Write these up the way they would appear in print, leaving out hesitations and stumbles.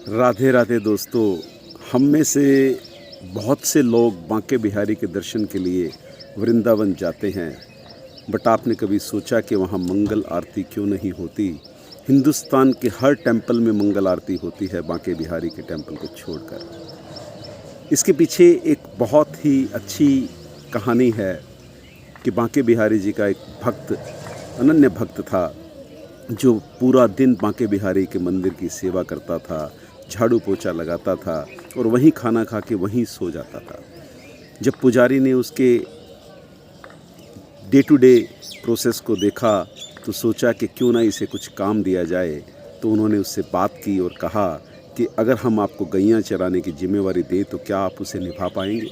राधे राधे दोस्तों। हम में से बहुत से लोग बांके बिहारी के दर्शन के लिए वृंदावन जाते हैं, बट आपने कभी सोचा कि वहाँ मंगल आरती क्यों नहीं होती? हिंदुस्तान के हर टेंपल में मंगल आरती होती है, बांके बिहारी के टेंपल को छोड़कर। इसके पीछे एक बहुत ही अच्छी कहानी है कि बांके बिहारी जी का एक भक्त, अनन्य भक्त था, जो पूरा दिन बांके बिहारी के मंदिर की सेवा करता था, झाड़ू पोछा लगाता था और वहीं खाना खा के वहीं सो जाता था। जब पुजारी ने उसके डे टू डे प्रोसेस को देखा तो सोचा कि क्यों ना इसे कुछ काम दिया जाए। तो उन्होंने उससे बात की और कहा कि अगर हम आपको गैयां चराने की जिम्मेवारी दें तो क्या आप उसे निभा पाएंगे?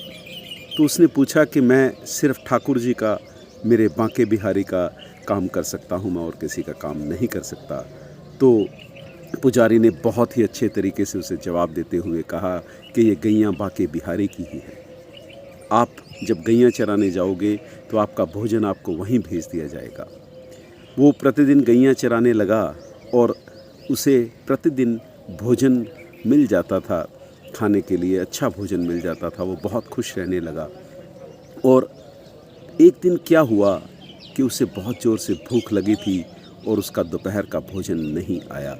तो उसने पूछा कि मैं सिर्फ ठाकुर जी का, मेरे बांके बिहारी का काम कर सकता हूँ, मैं और किसी का काम नहीं कर सकता। तो पुजारी ने बहुत ही अच्छे तरीके से उसे जवाब देते हुए कहा कि ये गैयां बांके बिहारी की ही है। आप जब गैयां चराने जाओगे तो आपका भोजन आपको वहीं भेज दिया जाएगा। वो प्रतिदिन गैयां चराने लगा और उसे प्रतिदिन भोजन मिल जाता था, खाने के लिए अच्छा भोजन मिल जाता था। वो बहुत खुश रहने लगा। और एक दिन क्या हुआ कि उसे बहुत ज़ोर से भूख लगी थी और उसका दोपहर का भोजन नहीं आया।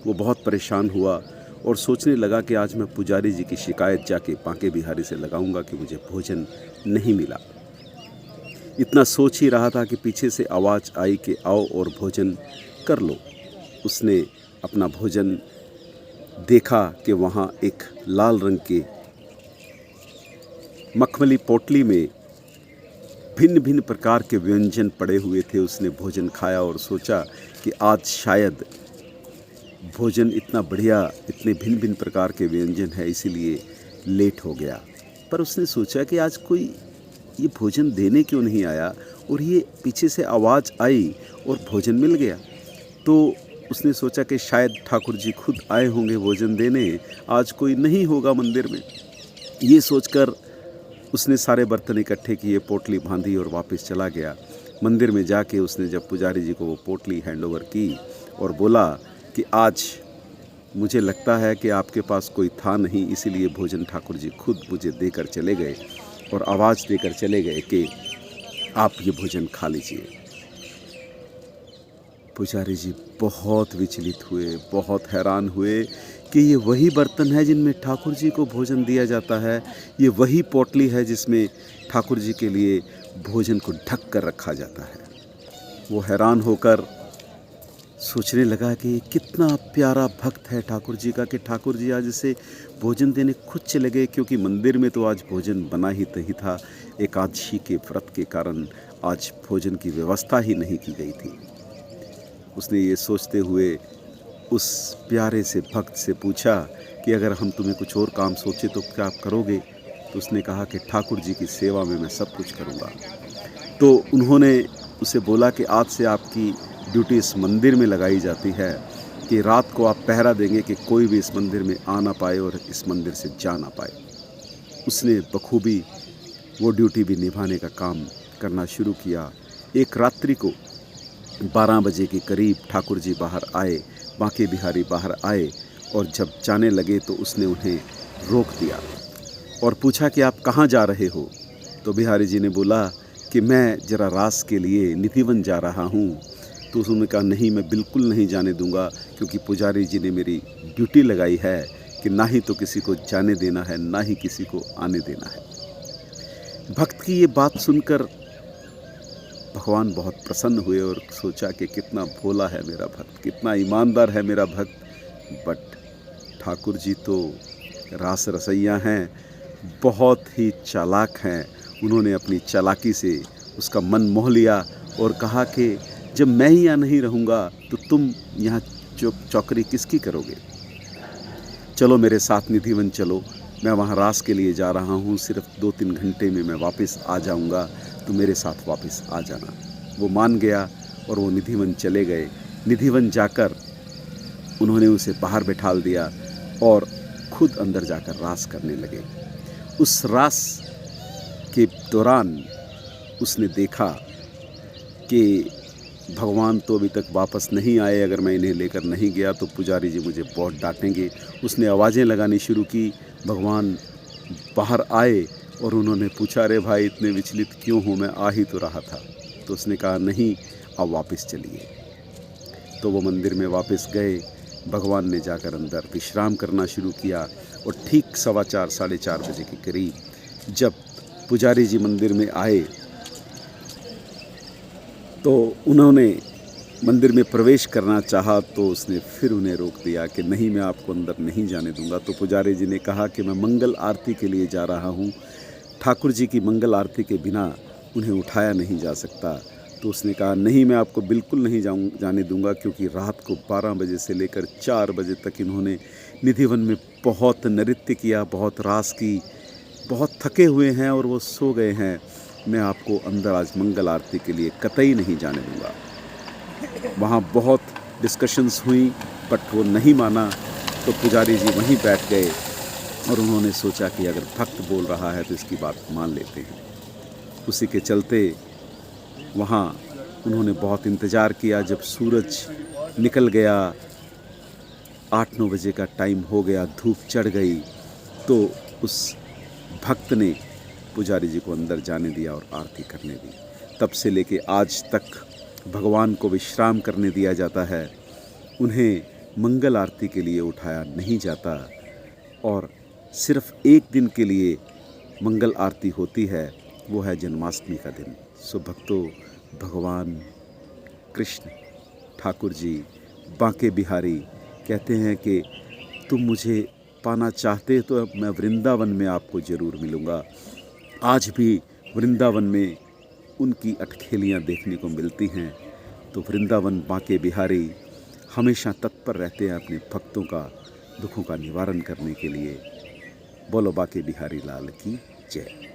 वो बहुत परेशान हुआ और सोचने लगा कि आज मैं पुजारी जी की शिकायत जाके बांके बिहारी से लगाऊंगा कि मुझे भोजन नहीं मिला। इतना सोच ही रहा था कि पीछे से आवाज़ आई कि आओ और भोजन कर लो। उसने अपना भोजन देखा कि वहाँ एक लाल रंग के मखमली पोटली में भिन्न भिन्न प्रकार के व्यंजन पड़े हुए थे। उसने भोजन खाया और सोचा कि आज शायद भोजन इतना बढ़िया, इतने भिन्न भिन्न प्रकार के व्यंजन है, इसीलिए लेट हो गया। पर उसने सोचा कि आज कोई ये भोजन देने क्यों नहीं आया, और ये पीछे से आवाज़ आई और भोजन मिल गया। तो उसने सोचा कि शायद ठाकुर जी खुद आए होंगे भोजन देने, आज कोई नहीं होगा मंदिर में। ये सोचकर उसने सारे बर्तन इकट्ठे किए, पोटली बांधी और वापस चला गया। मंदिर में जाके उसने जब पुजारी जी को वो पोटली हैंडओवर की और बोला कि आज मुझे लगता है कि आपके पास कोई था नहीं, इसीलिए भोजन ठाकुर जी खुद मुझे देकर चले गए और आवाज़ देकर चले गए कि आप ये भोजन खा लीजिए। पुजारी जी बहुत विचलित हुए, बहुत हैरान हुए कि ये वही बर्तन है जिनमें ठाकुर जी को भोजन दिया जाता है, ये वही पोटली है जिसमें ठाकुर जी के लिए भोजन को ढक कर रखा जाता है। वो हैरान होकर सोचने लगा कि कितना प्यारा भक्त है ठाकुर जी का, कि ठाकुर जी आज इसे भोजन देने खुद चले गए, क्योंकि मंदिर में तो आज भोजन बना ही नहीं था। एकादशी के व्रत के कारण आज भोजन की व्यवस्था ही नहीं की गई थी। उसने ये सोचते हुए उस प्यारे से भक्त से पूछा कि अगर हम तुम्हें कुछ और काम सोचे तो क्या आप करोगे? तो उसने कहा कि ठाकुर जी की सेवा में मैं सब कुछ करूँगा। तो उन्होंने उसे बोला कि आज से आपकी ड्यूटी इस मंदिर में लगाई जाती है कि रात को आप पहरा देंगे कि कोई भी इस मंदिर में आ ना पाए और इस मंदिर से जा ना पाए। उसने बखूबी वो ड्यूटी भी निभाने का काम करना शुरू किया। एक रात्रि को 12 बजे के करीब ठाकुर जी बाहर आए, बांके बिहारी बाहर आए, और जब जाने लगे तो उसने उन्हें रोक दिया और पूछा कि आप कहाँ जा रहे हो? तो बिहारी जी ने बोला कि मैं ज़रा रास के लिए निधिवन जा रहा हूँ। तो उसने कहा नहीं, मैं बिल्कुल नहीं जाने दूंगा, क्योंकि पुजारी जी ने मेरी ड्यूटी लगाई है कि ना ही तो किसी को जाने देना है, ना ही किसी को आने देना है। भक्त की ये बात सुनकर भगवान बहुत प्रसन्न हुए और सोचा कि कितना भोला है मेरा भक्त, कितना ईमानदार है मेरा भक्त। बट ठाकुर जी तो रास रसैया हैं, बहुत ही चालाक हैं। उन्होंने अपनी चालाकी से उसका मन मोह लिया और कहा कि जब मैं ही यहाँ नहीं रहूँगा तो तुम यहाँ चौकरी किसकी करोगे? चलो मेरे साथ निधिवन चलो, मैं वहाँ रास के लिए जा रहा हूँ, सिर्फ 2-3 घंटे में मैं वापस आ जाऊँगा, तो मेरे साथ वापस आ जाना। वो मान गया और वो निधिवन चले गए। निधिवन जाकर उन्होंने उसे बाहर बैठाल दिया और खुद अंदर जाकर रास करने लगे। उस रास के दौरान उसने देखा कि भगवान तो अभी तक वापस नहीं आए, अगर मैं इन्हें लेकर नहीं गया तो पुजारी जी मुझे बहुत डांटेंगे। उसने आवाज़ें लगानी शुरू की। भगवान बाहर आए और उन्होंने पूछा, अरे भाई इतने विचलित क्यों हो, मैं आ ही तो रहा था। तो उसने कहा, नहीं अब वापस चलिए। तो वो मंदिर में वापस गए। भगवान ने जाकर अंदर विश्राम करना शुरू किया और ठीक 4:15 साढ़े 4 बजे के करीब जब पुजारी जी मंदिर में आए तो उन्होंने मंदिर में प्रवेश करना चाहा, तो उसने फिर उन्हें रोक दिया कि नहीं, मैं आपको अंदर नहीं जाने दूंगा। तो पुजारी जी ने कहा कि मैं मंगल आरती के लिए जा रहा हूँ, ठाकुर जी की मंगल आरती के बिना उन्हें उठाया नहीं जा सकता। तो उसने कहा, नहीं मैं आपको बिल्कुल नहीं जाने दूंगा, क्योंकि रात को 12 बजे से लेकर 4 बजे तक इन्होंने निधिवन में बहुत नृत्य किया, बहुत रास की, बहुत थके हुए हैं और वो सो गए हैं। मैं आपको अंदर आज मंगल आरती के लिए कतई नहीं जाने दूंगा। वहाँ बहुत डिस्कशंस हुई बट वो नहीं माना। तो पुजारी जी वहीं बैठ गए और उन्होंने सोचा कि अगर भक्त बोल रहा है तो इसकी बात मान लेते हैं। उसी के चलते वहाँ उन्होंने बहुत इंतज़ार किया। जब सूरज निकल गया, 8-9 बजे का टाइम हो गया, धूप चढ़ गई, तो उस भक्त ने पुजारी जी को अंदर जाने दिया और आरती करने दी। तब से लेके आज तक भगवान को विश्राम करने दिया जाता है, उन्हें मंगल आरती के लिए उठाया नहीं जाता। और सिर्फ एक दिन के लिए मंगल आरती होती है, वो है जन्माष्टमी का दिन। सो भक्तों, भगवान कृष्ण ठाकुर जी बांके बिहारी कहते हैं कि तुम मुझे पाना चाहते तो अब मैं वृंदावन में आपको ज़रूर मिलूँगा। आज भी वृंदावन में उनकी अटखेलियाँ देखने को मिलती हैं। तो वृंदावन बांके बिहारी हमेशा तत्पर रहते हैं अपने भक्तों का दुखों का निवारण करने के लिए। बोलो बांके बिहारी लाल की जय।